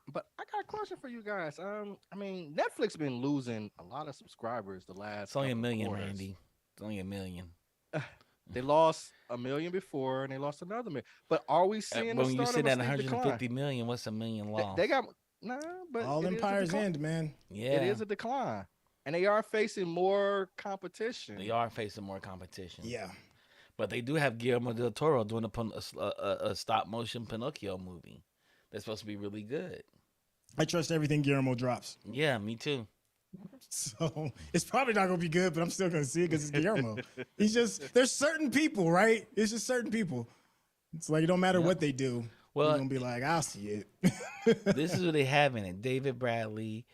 But I got a question for you guys. I mean, Netflix been losing a lot of subscribers the last It's only a couple of million, quarters. Randy. It's only a million. They lost 1 million before, and they lost another million. But are we seeing the When you start sit of a at steep 150 decline? million, what's a million lost? They got nah, but All it is a empires decline. end, man. Yeah, It is a decline, and they are facing more competition. they are facing more competition. Yeah. But they do have Guillermo del Toro doing a stop motion Pinocchio movie. That's supposed to be really good. I trust everything Guillermo drops. Yeah, me too. So it's probably not gonna be good, but I'm still gonna see it because it's Guillermo. There's certain people, right? It's just certain people. It's like it don't matter what they do. Well, You're gonna be like, I'll see it. This is what they have in it. David Bradley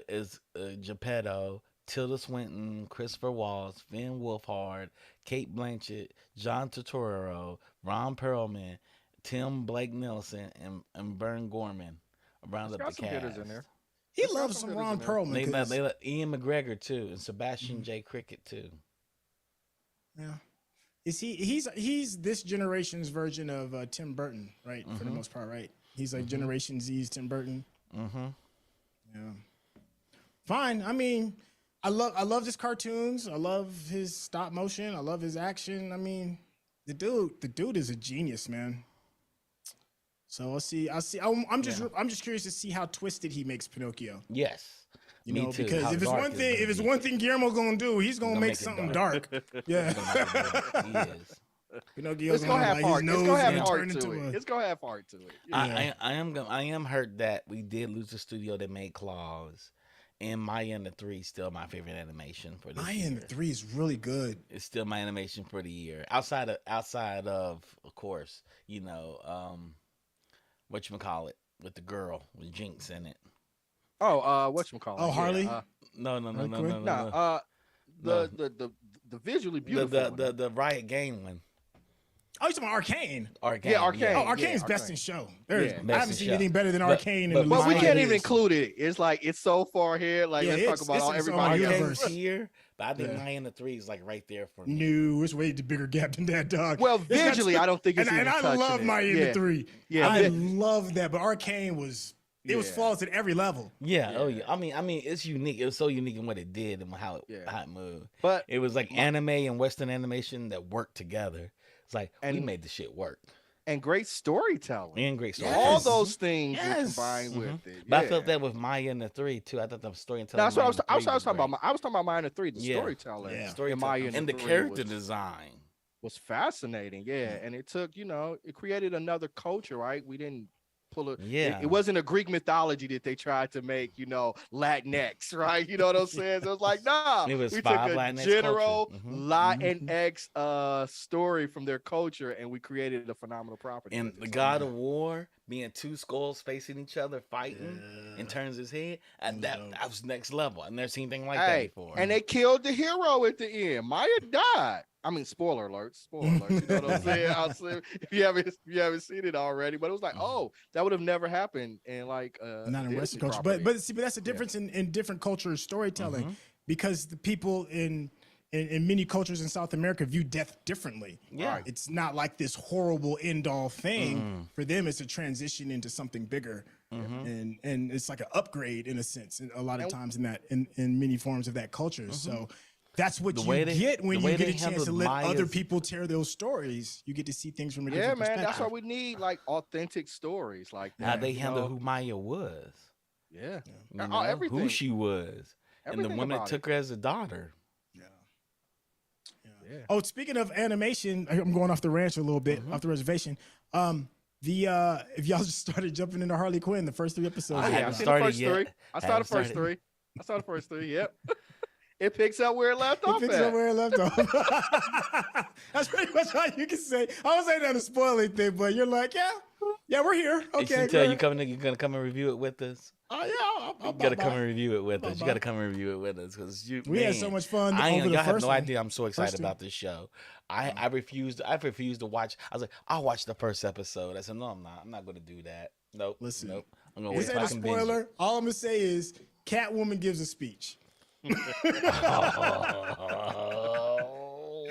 is Geppetto, Tilda Swinton, Christopher Waltz, Finn Wolfhard, Kate Blanchett, John Turturro, Ron Perlman, Tim Blake Nelson, and Bern Gorman round It's up got the some cast. hitters in there. He It's got loves some some hitters Ron in there. Perlman. 'Cause- They let Ian McGregor too, and Sebastian J. Cricket too. Yeah. Is he's this generation's version of Tim Burton, right? For the most part, right? He's like Generation Z's Tim Burton. Mm-hmm. Yeah. Fine. I mean, I love his cartoons. I love his stop motion. I love his action. I mean, the dude is a genius, man. So I'll see. I'm just curious to see how twisted he makes Pinocchio. Yes. You Me know, too. because How if it's dark one is thing, gonna if it's be. one thing Guillermo gonna do, he's gonna make make it something dark. dark. Yeah. He is. Pinocchio's It's gonna have like, heart. his It's nose gonna have gonna heart turn to into it. a. It's gonna have heart to it. I am hurt that we did lose the studio that made Claws, and Maya and the Three still my favorite animation for this Maya year. and the Three is really good. It's still my animation for the year. Outside of course, whatchamacallit, with the girl with Jinx in it. Oh, whatchamacallit? Oh, Harley? No. Harley Quinn? No, No. the visually beautiful. The Riot Game one. Oh, you're talking about Arcane. Arcane. Yeah, Arcane. Oh, Arcane's Yeah, best Arcane. in show. Yeah. I Best haven't in seen show. anything better than Arcane. but in the But we last can't years. even include it. It's like it's so far ahead. Like Yeah, let's talk about it's all in its own everybody universe. else. Here, but I think Yeah. Maya and the Three is like right there for me. No, it's way the bigger gap than that, dog. Well, It's not- visually, I don't think it's and even I touching love it. Maya and Yeah. the Three. Yeah, I vi- love that. But Arcane was it was Yeah. flawless at every level. Yeah. Oh yeah. I mean, it's unique. It was so unique in what it did and how Yeah. it moved. But It was like anime and Western animation that worked together. It's like we And- made the shit work. and great storytelling. And great story. All Yes. those things were Yes. combined with it. But I Yeah. felt that with Maya and the Three too. I thought the storytelling. That's what I was. Maya I and was the Three talking about. great. I was talking about Maya and the Three. The Yeah. storytelling. Yeah. in Maya And the Three character was- design. was fascinating. Yeah, and it took it created another culture. Right, we didn't pull it. Yeah. It wasn't a Greek mythology that they tried to make. Latinx. Right. You know what I'm saying? So it was like, nah. It was we five took a Latinx general cultures. Mhm. Latinx story from their culture, and we created a phenomenal property. And with the it. So, God of War being two skulls facing each other fighting and turns his head. That was next level. I've never seen anything like that Hey, before. and they killed the hero at the end. Maya died. I mean, spoiler alert. Spoiler alert. You know what I'm saying? If you haven't seen it already, but it was like, oh, that would have never happened in like Not in Disney Western culture. property. But that's the difference in different cultures storytelling. Mhm. Because the people in many cultures in South America view death differently. Yeah. It's not like this horrible end all thing. For them, it's a transition into something bigger. And it's like an upgrade in a sense, a lot of times in many forms of that culture. So that's what you way they- get when the way you get they a chance to handled let other Maya's- people tell those stories. You get to see things from a yeah, different man, perspective. that's why we need like authentic stories like that. How they you handle know? who Maya was. Yeah, You Oh, know, everything. who she was. And the Everything one that about took her as a daughter. Yeah. Oh, speaking of animation, I'm going off the ranch a little bit, off the reservation. If y'all just started jumping into Harley Quinn, the first 3 episodes. I Yeah, haven't I've seen the started first yet. 3. I saw the Haven't first started. 3. I saw the first 3. Yep. It picks up where it left It off picks at. up where it left off. That's pretty much all you can say. I was saying that to spoil anything, but you're like, yeah, Yeah, we're here. Okay, Chantel, good. you gonna come and review it with us? Oh yeah, You I'll gotta pop come by. and review it with I'll us. pop You gotta by. come and review it with us because We had so much fun I over ain't, the y'all have first no one. idea. I'm so excited First two. about this show. Oh. I refused. I've refused to watch. I was like, I'll watch the first episode. I said, no, I'm not. I'm not gonna do that. Nope. Listen, Nope. I'm gonna This wait till ain't I a can binge it. spoiler. All I'm gonna say is Catwoman gives a speech.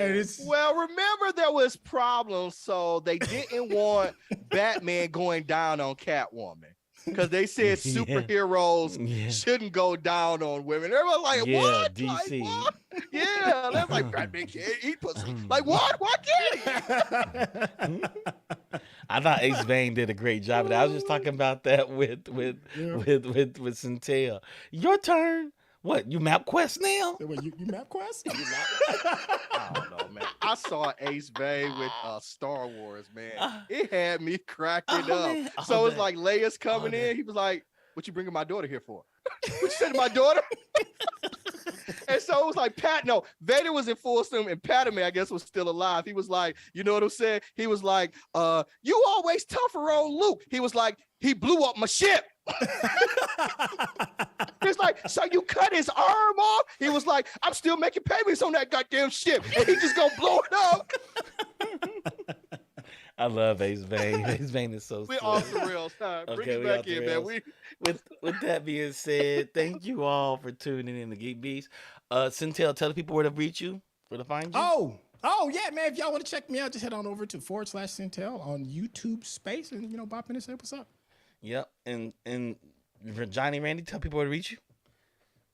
And it's Well, remember there was problems, so they didn't want Batman going down on Catwoman because they said Yeah. superheroes Yeah. shouldn't go down on women. Everyone's like, Yeah, what? DC. Like, what? Yeah, they're like, Batman can't eat pussy. Like, what? Why can't he? I thought Ace Vane did a great job. And I was just talking about that with Centel. Your turn. What? You MapQuest now? What, you MapQuest? I don't know, man. I saw Ace Bay with Star Wars, man. It had me cracking Oh, up. man. All So it's day. like Leia's coming All day. in. He was like, "What you bringing my daughter here for? What you said to my daughter?" And so it was like Vader was in full swim, and Padme, I guess, was still alive. He was like, you know what I'm saying? He was like, you always tougher on Luke. He was like, he blew up my ship. It's like, so you cut his arm off? He was like, I'm still making payments on that goddamn ship, and he just gonna blow it up. I love Ace Vane. Ace Vane is so We're silly. off the rails. Bring Okay, it we back off the in, man. rails. With that being said, thank you all for tuning in to Geek Beast. Centel, tell the people where to reach you, where to find you. Oh yeah, man. If y'all want to check me out, just head on over to /Centel on YouTube Space and bop in and say what's up. Yep. And for Johnny Randy, tell people where to reach you.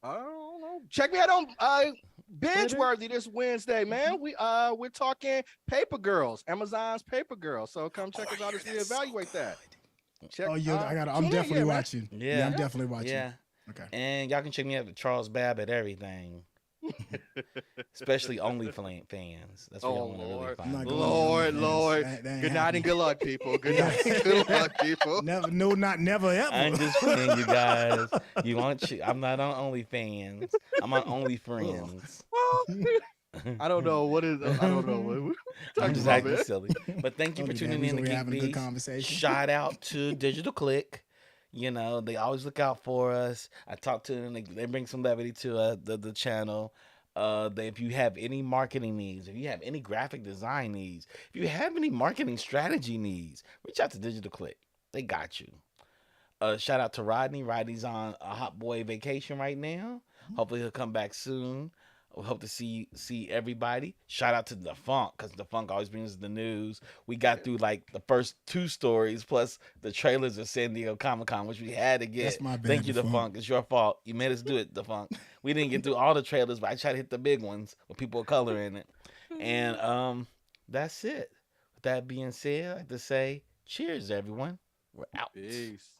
I don't know. Check me out on Binge Worthy this Wednesday, man. We're talking Paper Girls, Amazon's Paper Girls. So come check us out as we evaluate that. Check, I'm tune in, definitely man. watching. Yeah. I'm definitely watching. Yeah. Okay. And y'all can check me out at Charles Babb at everything. Especially fans. That's what y'all want to really Lord. find. Not me. going Lord, on, Lord. that ain't Good night and good luck, people. Good night and good luck, people. Never ever. I'm just playing, you guys. I'm not on OnlyFans. I'm on OnlyFriends. I don't know what is. I don't know what we're I'm talking just about, acting man. silly. But thank you for Okay, tuning that in to means we're Geek having a good Beast. conversation. Shout out to Digital Click. They always look out for us. I talk to them. They bring some levity to the channel. If you have any marketing needs, if you have any graphic design needs, if you have any marketing strategy needs, reach out to Digital Click. They got you. Shout out to Rodney. Rodney's on a hot boy vacation right now. Hopefully he'll come back soon. We hope to see everybody. Shout out to the Funk, because the Funk always brings the news. We got through like the first 2 stories plus the trailers of San Diego Comic-Con, which we had to get. That's my bad, Thank you, the the Funk. Funk. It's your fault. You made us do it, the Funk. We didn't get through all the trailers, but I tried to hit the big ones with people of color in it. And that's it. With that being said, I'd like to say cheers, everyone. We're out. Peace.